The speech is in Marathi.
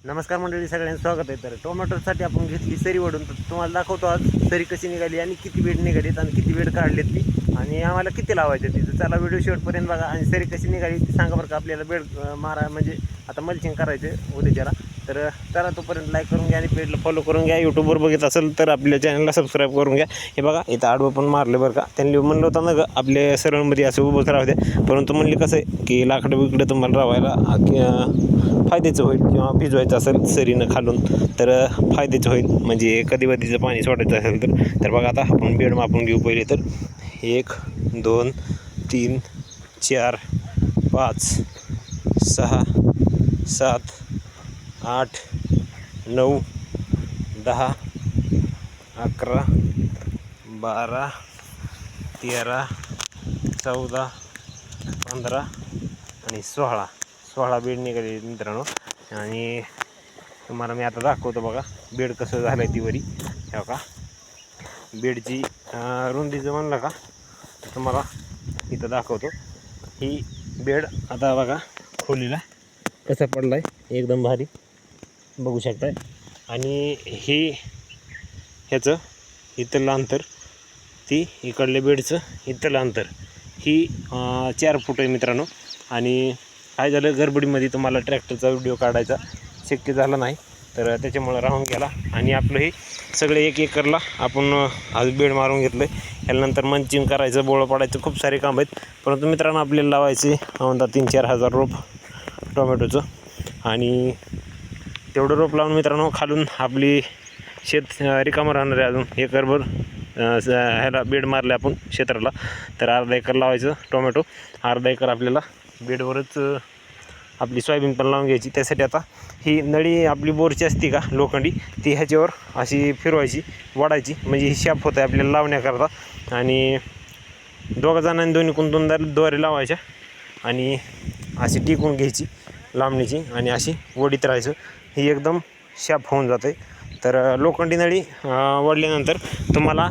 नमस्कार मंडळी, सगळ्यांचं स्वागत आहे. तर टोमॅटोसाठी आपण घेतली सरी वडून, तर तुम्हाला दाखवतो आज सरी कशी निघाली आणि किती बेड निघालीत आणि किती बेड काढलेत ती आणि आम्हाला किती लावायचे ती. तर चला व्हिडिओ शेवटपर्यंत बघा आणि सरी कशी निघाली ती सांगा बरं का. आपल्याला बेड मारा म्हणजे आता मल्चिंग करायचं उद्याच्याला, तर चला तोपर्यंत लाईक करून घ्या आणि पेजला फॉलो करून घ्या. यूट्यूबवर बघत असेल तर आपल्या चॅनलला सबस्क्राईब करून घ्या. हे बघा इथं आडवं पण मारलं बरं का. त्यांनी म्हणलं होतं ना गं आपल्या सरळमध्ये असं उभंच राहू द्या, परंतु म्हणले कसं आहे की लाकडं बिकडं तुम्हाला रावायला फायद्याचं होईल किंवा भिजवायचं असेल सरीनं खालून तर फायद्याचं होईल. म्हणजे कधी कधीचं पाणी सोडायचं असेल तर बघा आता आपण बेड मापून घेऊ. पहिले तर 1 2 3 4 5 6 7 8 9 10 11 12 13 14 15 आणि 16 बेड निघाले मित्रांनो. आणि तुम्हाला मी आता दाखवतो बघा बेड कसं झालं आहे ती वरी. हे बघा बेडची रुंदीचं म्हणलं का तुम्हाला इथं दाखवतो. ही बेड आता बघा खोलीला कसा पडला आहे, एकदम भारी बघू शकताय. आणि हे ह्याचं इथलं अंतर, ती इकडल्या बेडचं इथलं अंतर ही 4 फूट आहे मित्रांनो. आणि काय झालं गडबडीमध्ये तुम्हाला ट्रॅक्टरचा व्हिडिओ काढायचा शक्य झाला नाही, तर त्याच्यामुळं राहून गेला. आणि आपलं हे सगळे 1 एकरला आपण आज बेड मारून घेतलं आहे. ह्यानंतर मंचिंग करायचं, बोळं पाडायचं, खूप सारे काम आहेत. परंतु मित्रांनो आपल्याला लावायचे म्हणता 3-4 हजार रोप टोमॅटोचं. आणि तेवढं रोप लावून मित्रांनो खालून आपली शेत रिकामं राहणार आहे. अजून एकरभर ह्याला बेड मारले आपण क्षेत्राला, तर अर्धा एकर लावायचं टोमॅटो. अर्धा एकर आपल्याला बेडवरच आपली सोयाबीन पण लावून घ्यायची. त्यासाठी आता ही नळी आपली बोरची असते का लोखंडी, ती ह्याच्यावर अशी फिरवायची, वाढायची, म्हणजे ही शाप होतं आहे आपल्याला लावण्याकरता. आणि दोघा जणांनी दोन्हीकडून दोरे लावायच्या आणि अशी टिकून घ्यायची लांबणीची आणि अशी वडीत राहायचं. ही एकदम शाप होऊन जाते. तर लोखंडी नळी वडल्यानंतर तुम्हाला